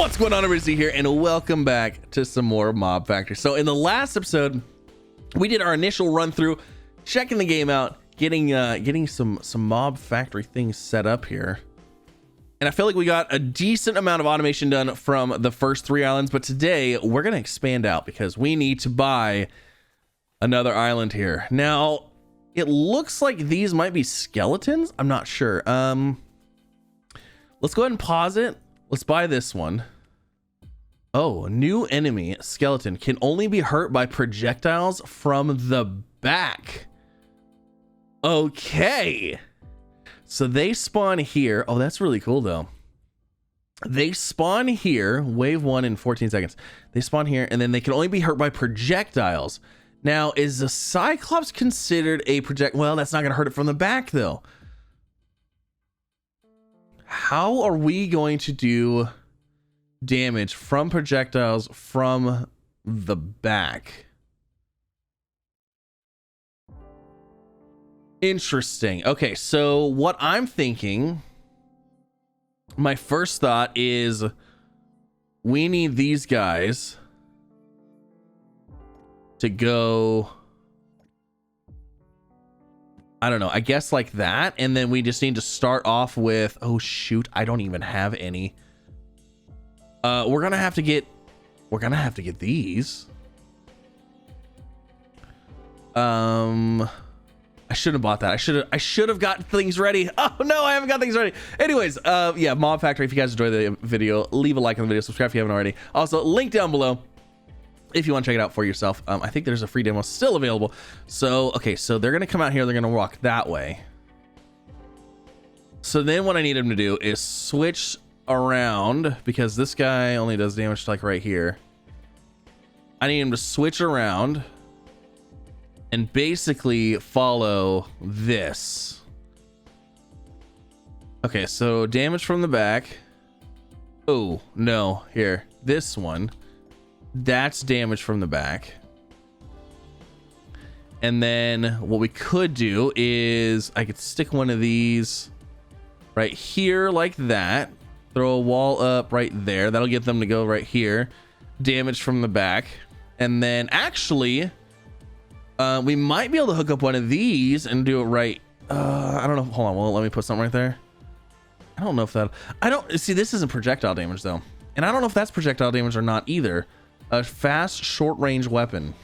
What's going on, everybody? Here, and welcome back to some more Mob Factory. So in the last episode, we did our initial run through, checking the game out, getting some Mob Factory things set up here. And I feel like we got a decent amount of automation done from the first 3 islands, but today we're going to expand out because we need to buy another island here. Now, it looks like these might be skeletons. I'm not sure. Let's go ahead and pause it. Let's buy this one. Oh, new enemy skeleton can only be hurt by projectiles from the back. Okay. So they spawn here. Oh, that's really cool though. They spawn here, wave 1 in 14 seconds. They spawn here and then they can only be hurt by projectiles. Now, is the Cyclops considered a Well, that's not going to hurt it from the back though. How are we going to do damage from projectiles from the back? Interesting. Okay, so what I'm thinking, my first thought is we need these guys to go, I don't know, I guess like that, and then we just need to start off with, oh shoot, I don't even have any. We're gonna have to get these. I should have bought that. I should have got things ready. Oh no, I haven't got things ready. Anyways, yeah, Mob Factory. If you guys enjoyed the video, leave a like on the video, subscribe if you haven't already. Also, link down below if you want to check it out for yourself. I think there's a free demo still available. So, okay, so they're gonna come out here. They're gonna walk that way. So then what I need them to do is switch around, because this guy only does damage to like right here. I need him to switch around and basically follow this. Okay, so damage from the back. Oh no, here, this one, that's damage from the back. And then what we could do is I could stick one of these right here like that, throw a wall up right there, that'll get them to go right here, damage from the back. And then actually we might be able to hook up one of these and do it right. I don't know. Hold on. Well, let me put something right there. I don't know if that, I don't see, this isn't projectile damage though. And I don't know if that's projectile damage or not either. A fast short range weapon.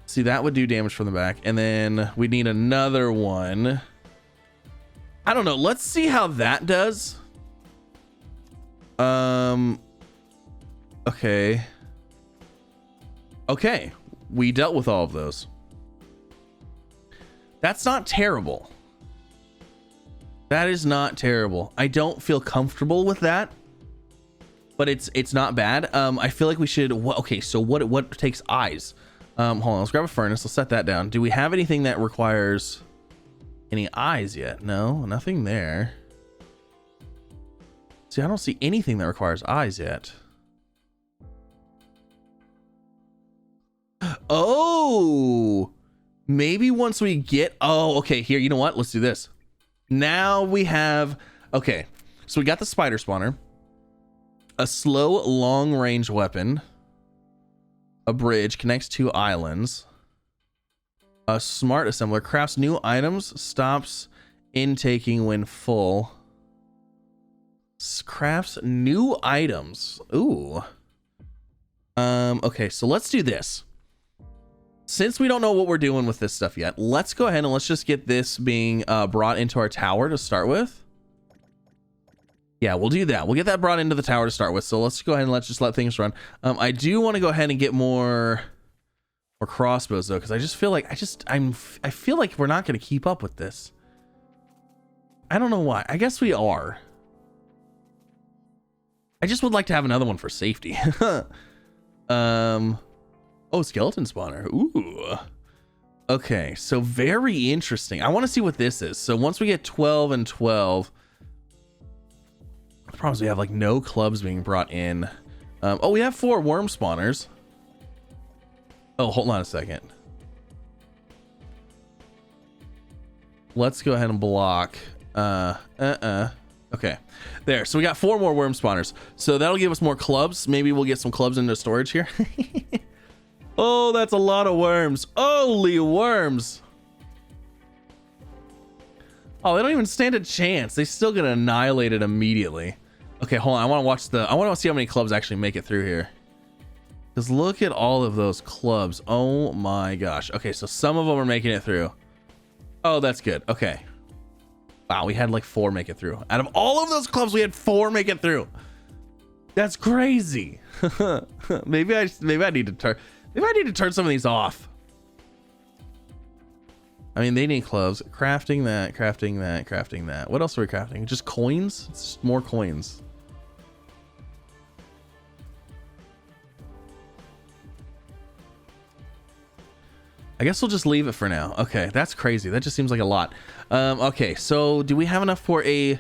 See, that would do damage from the back. And then we need another one. I don't know. Let's see how that does. Okay. Okay, we dealt with all of those. That's not terrible. That is not terrible. I don't feel comfortable with that, but it's not bad. I feel like we should. Okay, so what takes eyes? Hold on, let's grab a furnace. Let's set that down. Do we have anything that requires any eyes yet? No, nothing there. See, I don't see anything that requires eyes yet. Oh, maybe once we get, oh, okay, here, you know what? Let's do this. Now we have, okay, so we got the spider spawner, a slow long range weapon, a bridge, connects 2 islands, a smart assembler, crafts new items, stops intaking when full, crafts new items. Ooh. Okay, so let's do this. Since we don't know what we're doing with this stuff yet, let's go ahead and let's just get this being brought into our tower to start with. Yeah, we'll do that. We'll get that brought into the tower to start with. So let's go ahead and let's just let things run. I do want to go ahead and get more crossbows though, because I just feel like I feel like we're not going to keep up with this. I don't know why. I guess we are. I just would like to have another one for safety. Oh, skeleton spawner. Ooh. Okay, so very interesting. I want to see what this is. So once we get 12 and 12, the problem is we have like no clubs being brought in. Oh, we have 4 worm spawners. Oh, hold on a second. Let's go ahead and block. Okay, there. So we got 4 more worm spawners. So that'll give us more clubs. Maybe we'll get some clubs into storage here. Oh, that's a lot of worms. Holy worms. Oh, they don't even stand a chance. They still get annihilated immediately. Okay, hold on. I want to see how many clubs actually make it through here. Because look at all of those clubs. Oh my gosh. Okay, so some of them are making it through. Oh, that's good. Okay. Wow, we had like 4 make it through. Out of all of those clubs, we had 4 make it through. That's crazy. maybe I need to turn some of these off. I mean, they need clubs. Crafting that, crafting that, crafting that. What else are we crafting? Just coins? It's just more coins. I guess we'll just leave it for now. Okay, that's crazy. That just seems like a lot. Okay, so do we have enough for a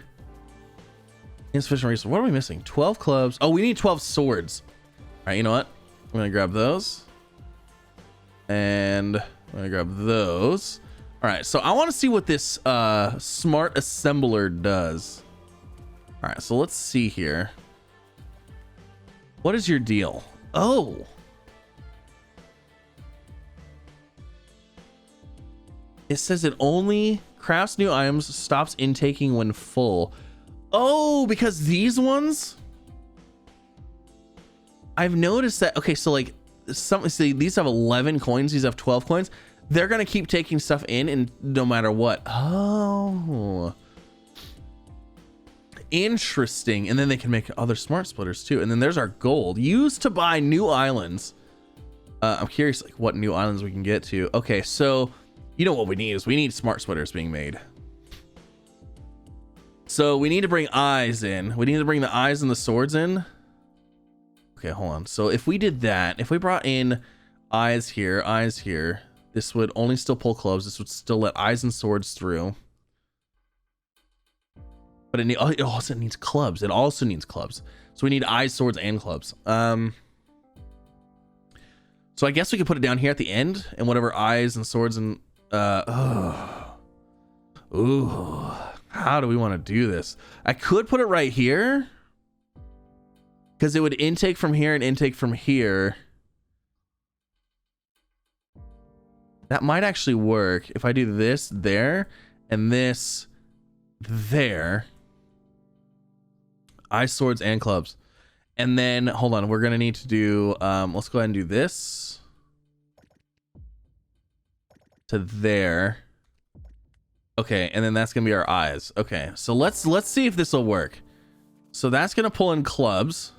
insufficient resource? What are we missing? 12 clubs. Oh, we need 12 swords. All right, you know what? I'm gonna grab those. And I'm gonna grab those. All right, so I want to see what this smart assembler does. All right, so let's see here. What is your deal? Oh. It says it only crafts new items, stops intaking when full. Oh, because these ones, I've noticed that. Okay, so like see, these have 11 coins, these have 12 coins. They're gonna keep taking stuff in, and no matter what. Oh, interesting. And then they can make other smart splitters too. And then there's our gold used to buy new islands. I'm curious like what new islands we can get to. Okay, so you know what we need is we need smart splitters being made. So we need to bring eyes in. We need to bring the eyes and the swords in. Okay, hold on. So if we did that, if we brought in eyes here, this would only still pull clubs. This would still let eyes and swords through. But it also needs clubs. It also needs clubs. So we need eyes, swords, and clubs. So I guess we could put it down here at the end, and whatever eyes and swords and ooh, how do we want to do this? I could put it right here, because it would intake from here and intake from here. That might actually work if I do this there and this there. Eyes, swords, and clubs. And then hold on, we're gonna need to do let's go ahead and do this to there. Okay, and then that's gonna be our eyes. Okay, so let's see if this will work. So that's gonna pull in clubs,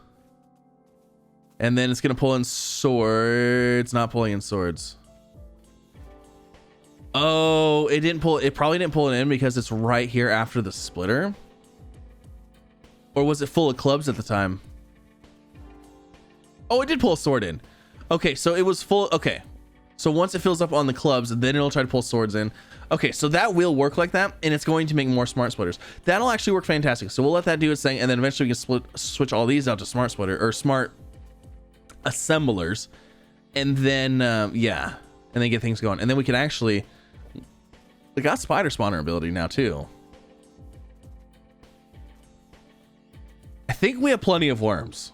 and then it's gonna pull in swords. Not pulling in swords. Oh, it didn't pull. It probably didn't pull it in because it's right here after the splitter. Or was it full of clubs at the time? Oh, it did pull a sword in. Okay, so it was full. Okay, so once it fills up on the clubs, then it'll try to pull swords in. Okay, so that will work like that, and it's going to make more smart splitters. That'll actually work fantastic. So we'll let that do its thing, and then eventually we can switch all these out to smart splitter or smart assemblers, and then yeah, and then get things going. And then we can actually, we got spider spawner ability now too. I think we have plenty of worms.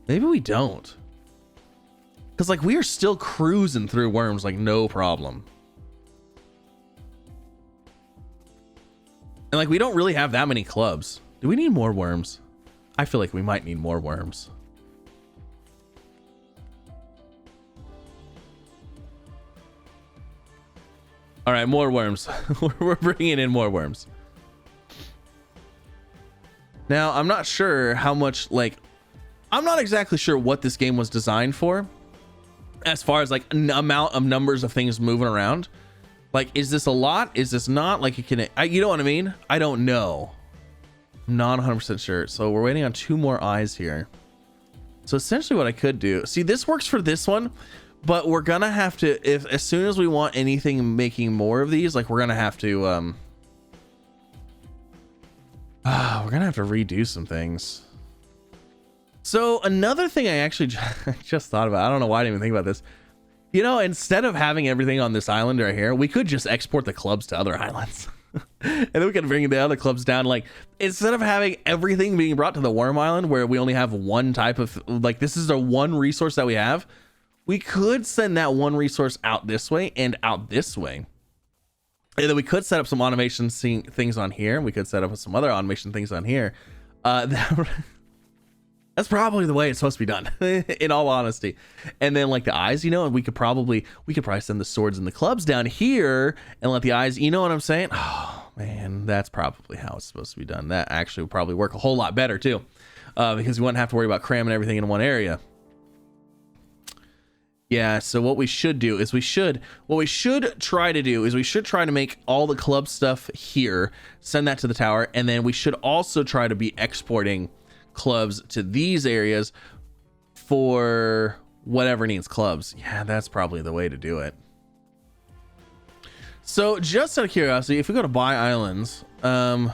Maybe we don't, because like we are still cruising through worms like no problem. And like we don't really have that many clubs. Do we need more worms? I feel like we might need more worms. All right, more worms. We're bringing in more worms. Now, I'm not sure how much, like, I'm not exactly sure what this game was designed for as far as like an amount of numbers of things moving around. Like, is this a lot? Is this not? Like, you know what I mean? I don't know. I'm not 100% sure. So we're waiting on 2 more eyes here. So essentially what I could do, see, this works for this one, but we're gonna have to, if as soon as we want anything making more of these, like we're gonna have to we're gonna have to redo some things. So another thing I actually just thought about, I don't know why I didn't even think about this. You know, instead of having everything on this island right here, we could just export the clubs to other islands. And then we can bring the other clubs down. Like, instead of having everything being brought to the Worm Island where we only have one type of, like, this is the one resource that we have, we could send that one resource out this way and out this way. And then we could set up some automation things on here. We could set up some other automation things on here. That's probably the way it's supposed to be done, in all honesty. And then like the eyes, you know, and we could probably send the swords and the clubs down here and let the eyes, you know what I'm saying? Oh man, that's probably how it's supposed to be done. That actually would probably work a whole lot better too, because we wouldn't have to worry about cramming everything in one area. Yeah, so what we should do is we should try to make all the club stuff here, send that to the tower, and then we should also try to be exporting clubs to these areas for whatever needs clubs. Yeah, that's probably the way to do it. So just out of curiosity, if we go to buy islands, 1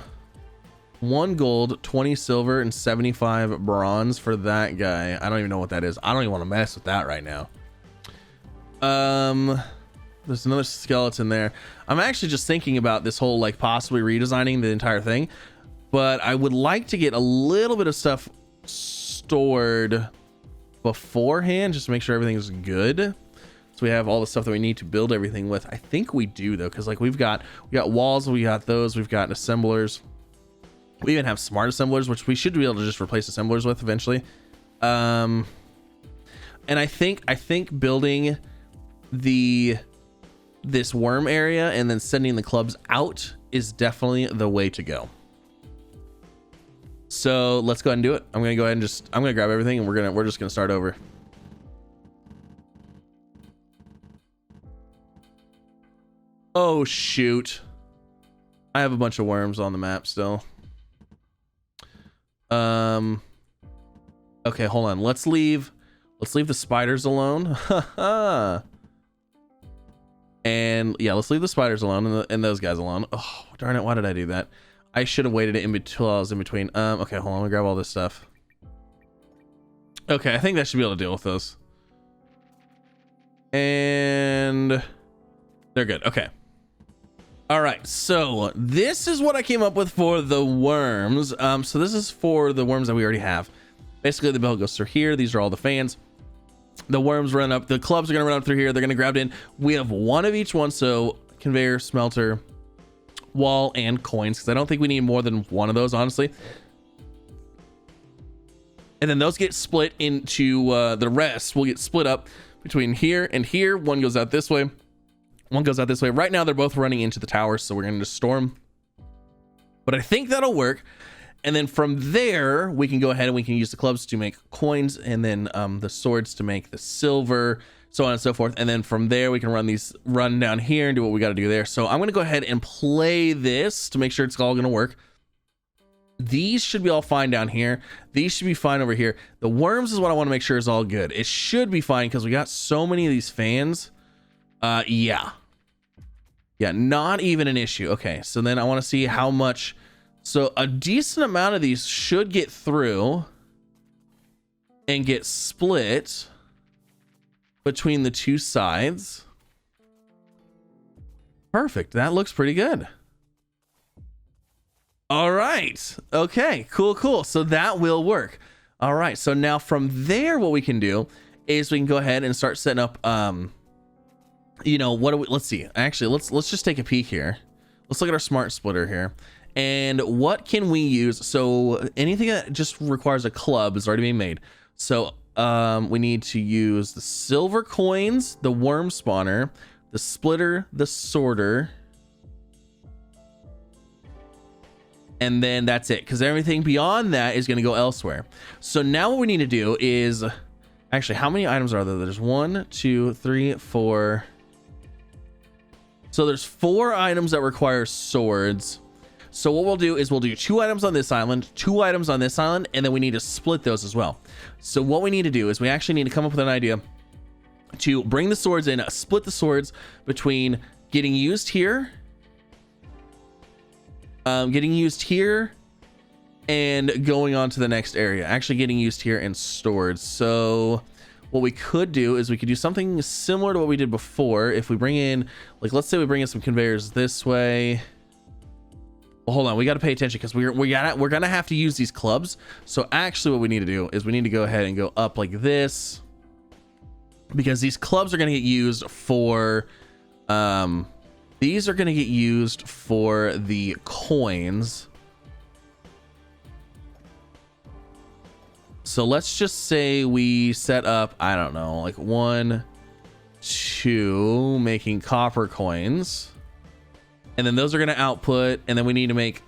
gold, 20 silver, and 75 bronze for that guy. I don't even know what that is. I don't even want to mess with that right now. There's another skeleton there. I'm actually just thinking about this whole, like, possibly redesigning the entire thing, but I would like to get a little bit of stuff stored beforehand just to make sure everything's good, so we have all the stuff that we need to build everything with. I think we do though, because like we got walls, we got those, we've got assemblers, we even have smart assemblers, which we should be able to just replace assemblers with eventually. And I think building this worm area and then sending the clubs out is definitely the way to go. So let's go ahead and do it. I'm gonna go ahead and I'm gonna grab everything and we're just gonna start over. Oh shoot, I have a bunch of worms on the map still. Okay, hold on, let's leave the spiders alone. And yeah, let's leave the spiders alone and those guys alone. Oh darn it, why did I do that? I should have waited until I was in between. Okay, hold on, let me grab all this stuff. Okay, I think that should be able to deal with those. And they're good. Okay. All right, so this is what I came up with for the worms. So this is for the worms that we already have. Basically, the bell goes through here. These are all the fans. The worms run up. The clubs are gonna run up through here. They're gonna grab in. We have one of each one. So conveyor, smelter, wall, and coins, because I don't think we need more than one of those, honestly. And then those get split into the rest will get split up between here and here. One goes out this way, one goes out this way. Right now they're both running into the tower, so we're gonna just store them, but I think that'll work. And then from there we can go ahead and we can use the clubs to make coins, and then the swords to make the silver, so on and so forth. And then from there we can run down here and do what we got to do there. So I'm going to go ahead and play this to make sure it's all going to work. These should be all fine down here. These should be fine over here. The worms is what I want to make sure is all good. It should be fine because we got so many of these fans. Yeah, not even an issue. Okay, so then I want to see how much. So a decent amount of these should get through and get split between the two sides. Perfect. That looks pretty good. All right. Okay, cool. So that will work. All right. So now from there, what we can do is we can go ahead and start setting up, you know, let's see. Actually, let's just take a peek here. Let's look at our smart splitter here. And what can we use? So anything that just requires a club is already being made. So we need to use the silver coins, the worm spawner, the splitter, the sorter, and then that's it, because everything beyond that is going to go elsewhere. So now what we need to do is, actually, how many items are there? There's 1, 2, 3, 4. So there's 4 items that require swords. So what we'll do is we'll do 2 items on this island, 2 items on this island, and then we need to split those as well. So what we need to do is we actually need to come up with an idea to bring the swords in, split the swords between getting used here, and going on to the next area, actually getting used here and stored. So what we could do is we could do something similar to what we did before. If we bring in, like, let's say we bring in some conveyors this way, Well, hold on, we got to pay attention because we're gonna have to use these clubs. So actually what we need to do is we need to go ahead and go up like this, because these clubs are going to get used for these are going to get used for the coins. So let's just say we set up, I don't know, like 1, 2 making copper coins, and then those are going to output, and then we need to make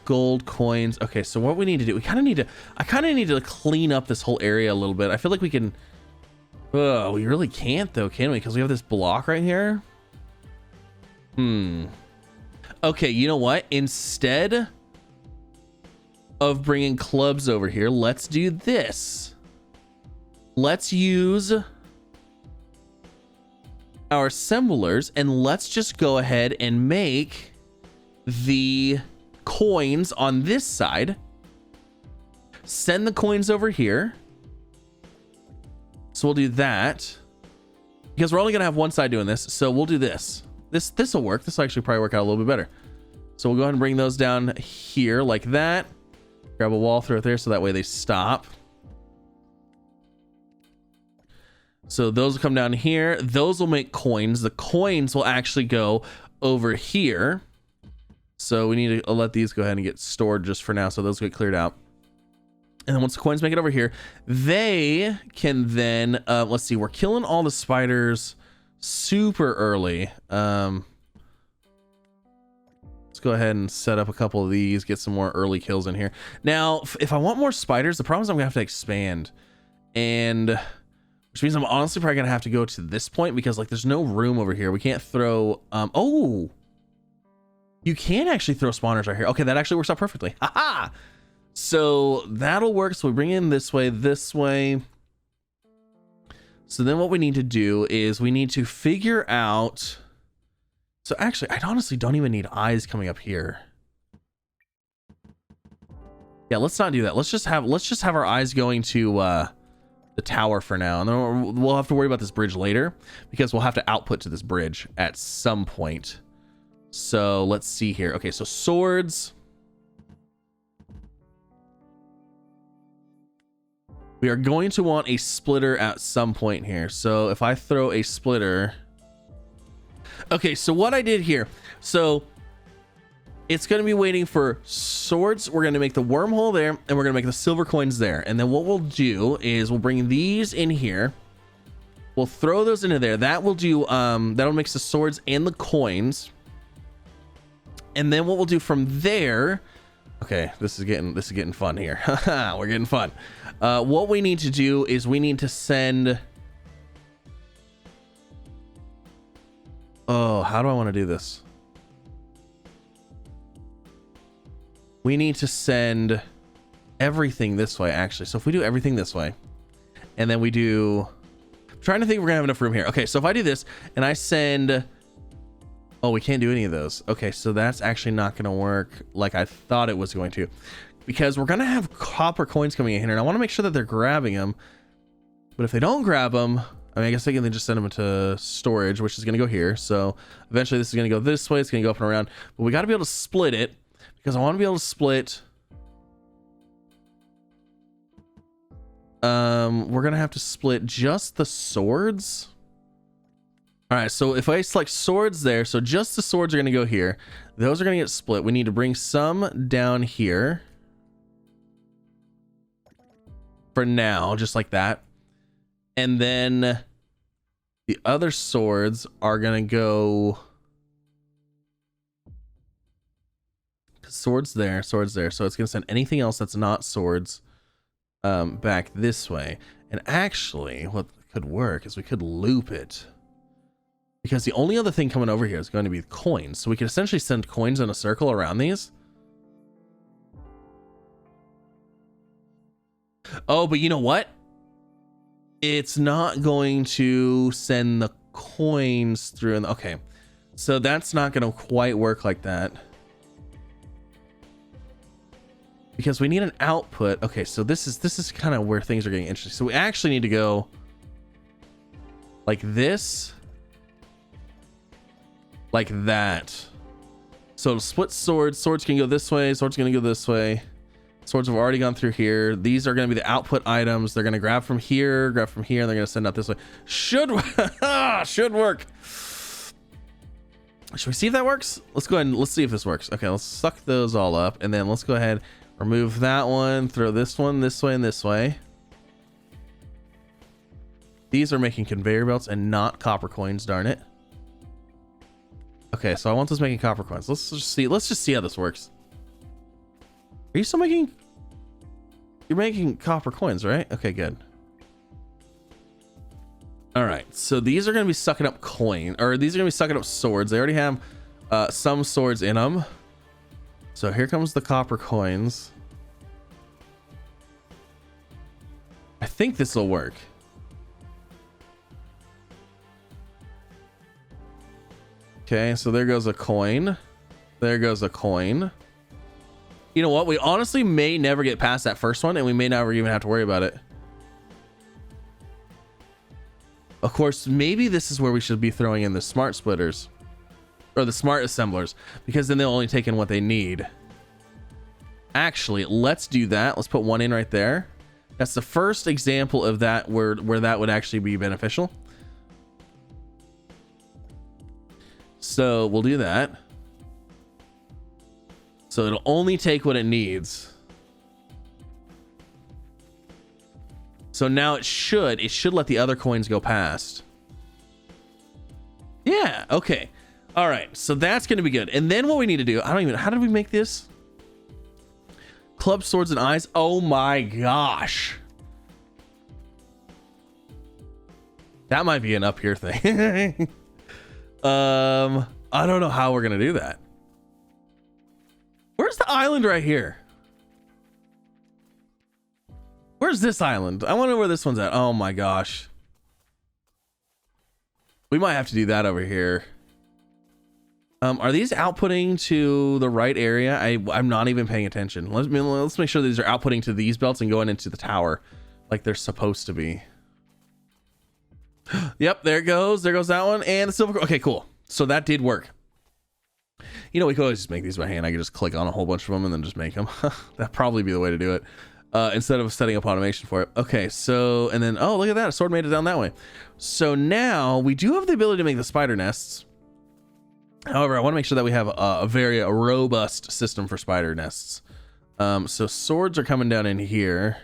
gold coins. Okay, so what we need to do, I kind of need to clean up this whole area a little bit. I feel like we can, oh, we really can't though, can we? Because we have this block right here. Okay, you know what? Instead of bringing clubs over here, let's do this. Let's use our assemblers and let's just go ahead and make the coins on this side. Send the coins over here. So we'll do that because we're only gonna have one side doing this. So we'll do this. This will work. This will actually probably work out a little bit better. So we'll go ahead and bring those down here like that. Grab a wall, throw it there so that way they stop. So those will come down here. Those will make coins. The coins will actually go over here. So we need to let these go ahead and get stored just for now. So those get cleared out. And then once the coins make it over here, they can then, let's see, we're killing all the spiders super early. Let's go ahead and set up a couple of these, get some more early kills in here. Now, if I want more spiders, the problem is I'm gonna have to expand, and which means I'm honestly probably gonna have to go to this point because like there's no room over here. We can't throw, oh, you can actually throw spawners right here. Okay, that actually works out perfectly. Haha! So that'll work. So we bring in this way, this way. So then what we need to do is we need to figure out. So actually, I honestly don't even need eyes coming up here. Yeah, let's not do that. Let's just have our eyes going to the tower for now, and then we'll have to worry about this bridge later because we'll have to output to this bridge at some point. So let's see here. Okay, so swords. We are going to want a splitter at some point here. So if I throw a splitter. Okay, so what I did here. So it's going to be waiting for swords. We're going to make the wormhole there, and we're going to make the silver coins there. And then what we'll do is we'll bring these in here. We'll throw those into there. That will do, that'll mix the swords and the coins. And then what we'll do from there. Okay, this is getting fun here. We're getting fun. What we need to do is we need to send. Oh, how do I want to do this? We need to send everything this way, actually. So if we do everything this way, and then we do. I'm trying to think if we're gonna have enough room here. Okay, so if I do this and I send. Oh, we can't do any of those. Okay, so that's actually not going to work like I thought it was going to, because we're going to have copper coins coming in here, and I want to make sure that they're grabbing them. But if they don't grab them, I mean, I guess they can just send them to storage, which is going to go here. So eventually this is going to go this way. It's going to go up and around, but we got to be able to split it because I want to be able to split. We're going to have to split just the swords. All right, so if I select swords there, so just the swords are going to go here. Those are going to get split. We need to bring some down here for now, just like that. And then the other swords are going to go swords there, swords there. So it's going to send anything else that's not swords back this way. And actually, what could work is we could loop it. Because the only other thing coming over here is going to be coins. So we could essentially send coins in a circle around these. Oh, but you know what? It's not going to send the coins through. Okay. So that's not going to quite work like that. Because we need an output. Okay, so this is kind of where things are getting interesting. So we actually need to go like this. Like that. So split swords. Swords can go this way. Swords can go this way. Swords have already gone through here. These are going to be the output items. They're going to grab from here, and they're going to send out this way. Should work. Should we see if that works? Let's go ahead and let's see if this works. Okay, let's suck those all up, and then let's go ahead, remove that one, throw this one this way and this way. These are making conveyor belts and not copper coins, darn it. Okay, so I want this making copper coins. Let's just see how this works. Are you still making? You're making copper coins, right? Okay, good. All right, so these are going to be sucking up coin, or these are going to be sucking up swords. They already have some swords in them. So here comes the copper coins. I think this will work. Okay, so there goes a coin. There goes a coin. You know what? We honestly may never get past that first one, and we may never even have to worry about it. Of course, maybe this is where we should be throwing in the smart splitters or the smart assemblers, because then they'll only take in what they need. Actually, let's do that. Let's put one in right there. That's the first example of that where that would actually be beneficial. So we'll do that. So it'll only take what it needs. So now it should let the other coins go past. Yeah, okay. All right, so that's going to be good. And then what we need to do, how did we make this? Club, swords, and eyes. Oh my gosh. That might be an up here thing. I don't know how we're going to do that. Where's the island right here? Where's this island? I wonder where this one's at. Oh my gosh. We might have to do that over here. Are these outputting to the right area? I'm not even paying attention. Let's make sure these are outputting to these belts and going into the tower like they're supposed to be. Yep, there it goes. There goes that one. And the silver. Okay, cool. So that did work. You know, we could always just make these by hand. I could just click on a whole bunch of them and then just make them. That'd probably be the way to do it. Instead of setting up automation for it. Okay, so, and then, oh, look at that. A sword made it down that way. So now we do have the ability to make the spider nests. However, I want to make sure that we have a very robust system for spider nests. So swords are coming down in here.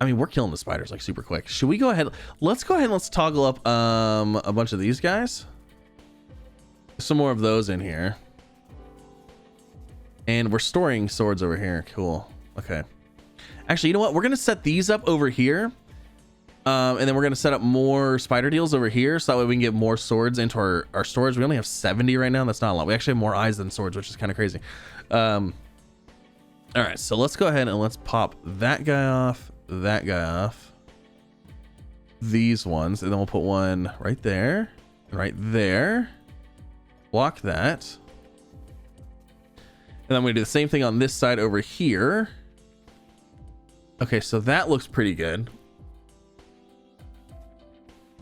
I mean, we're killing the spiders like super quick. Should we go ahead? Let's go ahead and let's toggle up a bunch of these guys. Some more of those in here. And we're storing swords over here. Cool. Okay. Actually, you know what? We're going to set these up over here. And then we're going to set up more spider deals over here. So that way we can get more swords into our storage. We only have 70 right now. That's not a lot. We actually have more eyes than swords, which is kind of crazy. All right. So let's go ahead and let's pop that guy off. That guy off. These ones. And then we'll put one right there. Right there. Block that. And I'm going to do the same thing on this side over here. Okay, so that looks pretty good.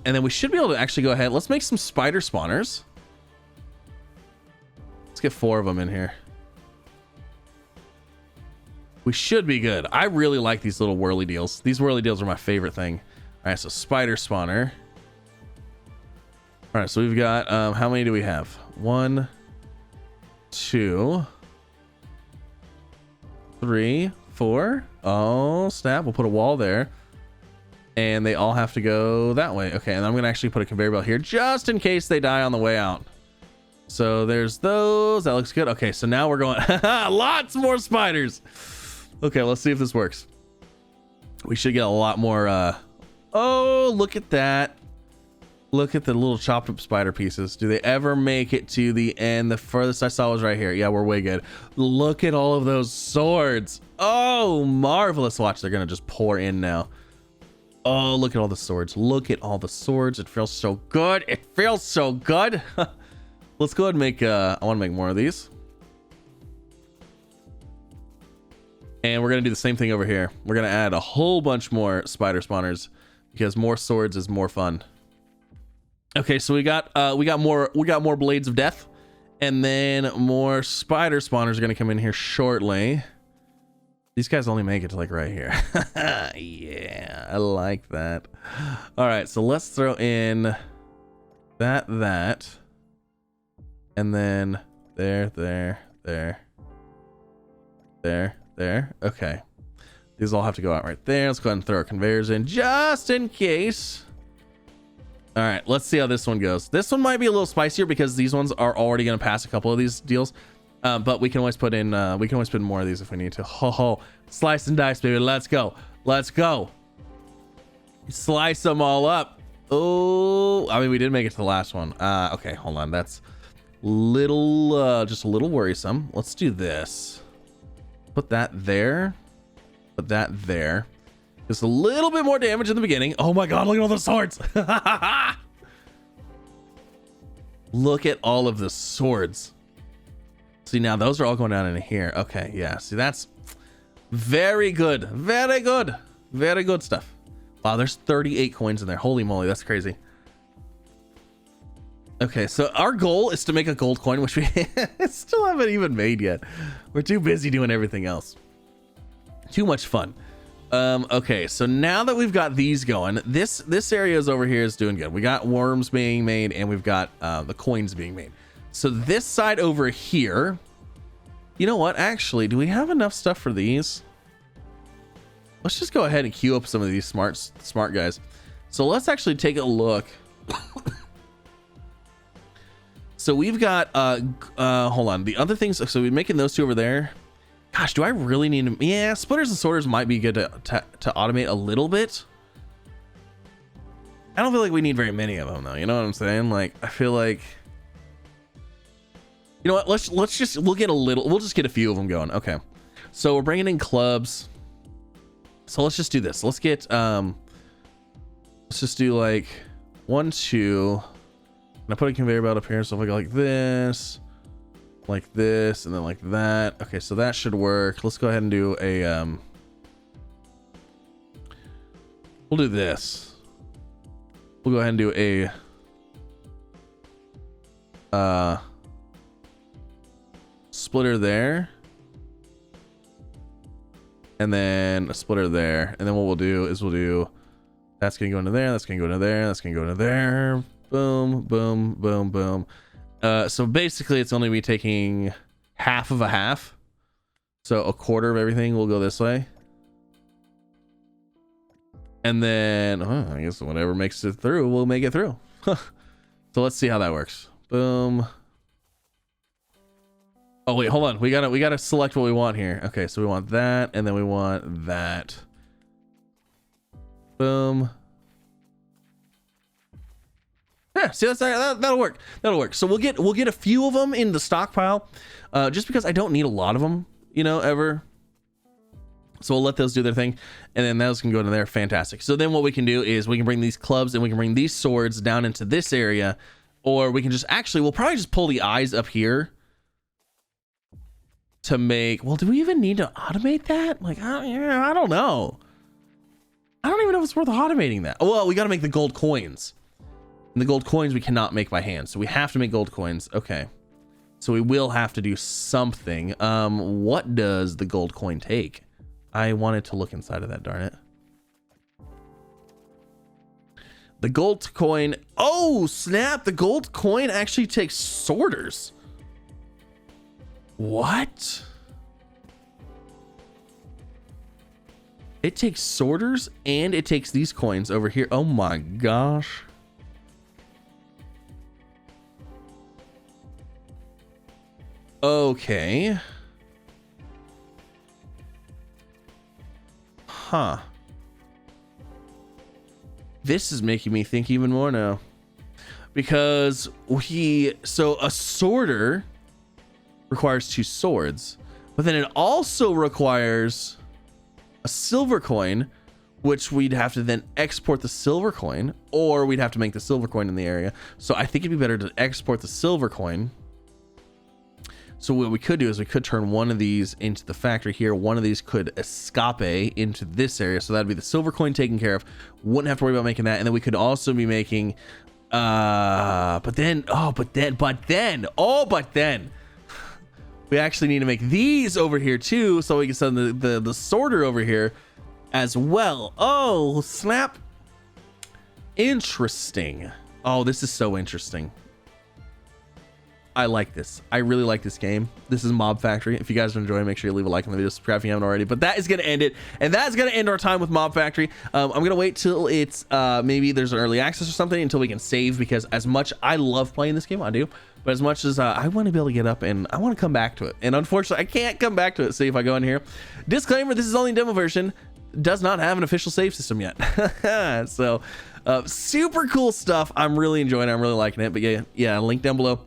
And then we should be able to actually go ahead. Let's make some spider spawners. Let's get 4 of them in here. We should be good. I really like these little whirly deals. These whirly deals are my favorite thing. All right, so spider spawner. All right, so we've got, how many do we have? 1, 2, 3, 4. Oh, snap. We'll put a wall there. And they all have to go that way. Okay, and I'm going to actually put a conveyor belt here just in case they die on the way out. So there's those. That looks good. Okay, so now we're going... Lots more spiders. Okay, let's see if this works. We should get a lot more... Oh, look at that. Look at the little chopped up spider pieces. Do they ever make it to the end? The furthest I saw was right here. Yeah, we're way good. Look at all of those swords. Oh, marvelous. Watch, they're going to just pour in now. Oh, look at all the swords. Look at all the swords. It feels so good. It feels so good. Let's go ahead and make, I want to make more of these. And we're going to do the same thing over here. We're going to add a whole bunch more spider spawners because more swords is more fun. Okay, so we got more blades of death, And then more spider spawners are going to come in here shortly. These guys only make it to like right here. Yeah, I like that. All right, so let's throw in that. And then there. Okay. These all have to go out right there. Let's go ahead and throw our conveyors in just in case. All right, let's see how this one goes. This one might be a little spicier because these ones are already going to pass a couple of these deals. But we can always put in more of these if we need to. Ho, slice and dice, baby. Let's go. Slice them all up. Oh, I mean, we did make it to the last one. Okay, hold on. That's just a little worrisome. Let's do this. Put that there. Just a little bit more damage in the beginning. Oh my god, look at all the swords. Look at all of the swords. See, now those are all going down in here. Okay, yeah. See, that's very good. Very good stuff. Wow, there's 38 coins in there. Holy moly, that's crazy. Okay, so our goal is to make a gold coin, which we still haven't even made yet. We're too busy doing everything else. Too much fun. Okay, so now that we've got these going, this area is over here is doing good. We got worms being made and we've got the coins being made. So this side over here, you know what? Actually, do we have enough stuff for these? Let's just go ahead and queue up some of these smart guys. So let's actually take a look. So we've got hold on, the other things. So we're making those two over there. Gosh, do I really need to? Yeah, splitters and sorters might be good to automate a little bit. I don't feel like we need very many of them though. You know what I'm saying? Like, I feel like, you know what? We'll just get a few of them going. Okay. So we're bringing in clubs. So let's just do this. Let's get, let's just do like 1, 2. And I put a conveyor belt up here. So if I go like this, and then like that. Okay. So that should work. Let's go ahead and do a, we'll do this. We'll go ahead and do a, splitter there, and then a splitter there, and then what we'll do is that's gonna go into there, that's gonna go into there, that's gonna go into there. Boom, boom, boom, boom. So basically it's only be taking half of a half, so a quarter of everything will go this way, and then I guess whatever makes it through will make it through. So let's see how that works. Boom. Oh wait, hold on. We gotta select what we want here. Okay, so we want that, and then we want that. Boom. Yeah, see, that'll work. That'll work. So we'll get a few of them in the stockpile, just because I don't need a lot of them, you know, ever. So we'll let those do their thing, and then those can go into there. Fantastic. So then what we can do is we can bring these clubs and we can bring these swords down into this area, or we can just we'll probably just pull the eyes up here to make. Well, do we even need to automate that? Like, I don't know. I don't even know if it's worth automating that. Oh, well, we got to make the gold coins. And the gold coins we cannot make by hand, so we have to make gold coins. Okay, so we will have to do something. What does the gold coin take? I wanted to look inside of that, darn it. The gold coin. Oh snap, the gold coin actually takes sorters. What? It takes sorters and it takes these coins over here. Oh my gosh. Okay. Huh. This is making me think even more now. Because so a sorter requires 2 swords, but then it also requires a silver coin, which we'd have to then export the silver coin, or we'd have to make the silver coin in the area. So I think it'd be better to export the silver coin. So what we could do is we could turn one of these into the factory here. One of these could escape into this area. So that'd be the silver coin taken care of. Wouldn't have to worry about making that. And then we could also be making But then we actually need to make these over here too, so we can send the sorter over here as well. Oh snap. Interesting. Oh, this is so interesting. I like this. I really like this game. This is Mob Factory. If you guys are enjoying, make sure you leave a like on the video, subscribe if you haven't already. But that is going to end it, and that's going to end our time with Mob Factory. I'm going to wait till it's maybe there's an early access or something until we can save, because as much I love playing this game, I do, but as much as I want to be able to get up and I want to come back to it, and unfortunately I can't come back to it. See if I go in here. Disclaimer: this is only a demo version. Does not have an official save system yet. So super cool stuff. I'm really enjoying it. I'm really liking it. But yeah, link down below.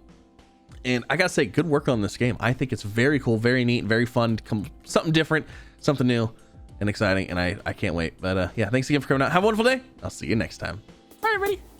And I gotta say, good work on this game. I think it's very cool, very neat, very fun. Something different, something new and exciting, and I can't wait. But yeah, thanks again for coming out. Have a wonderful day. I'll see you next time. Bye everybody.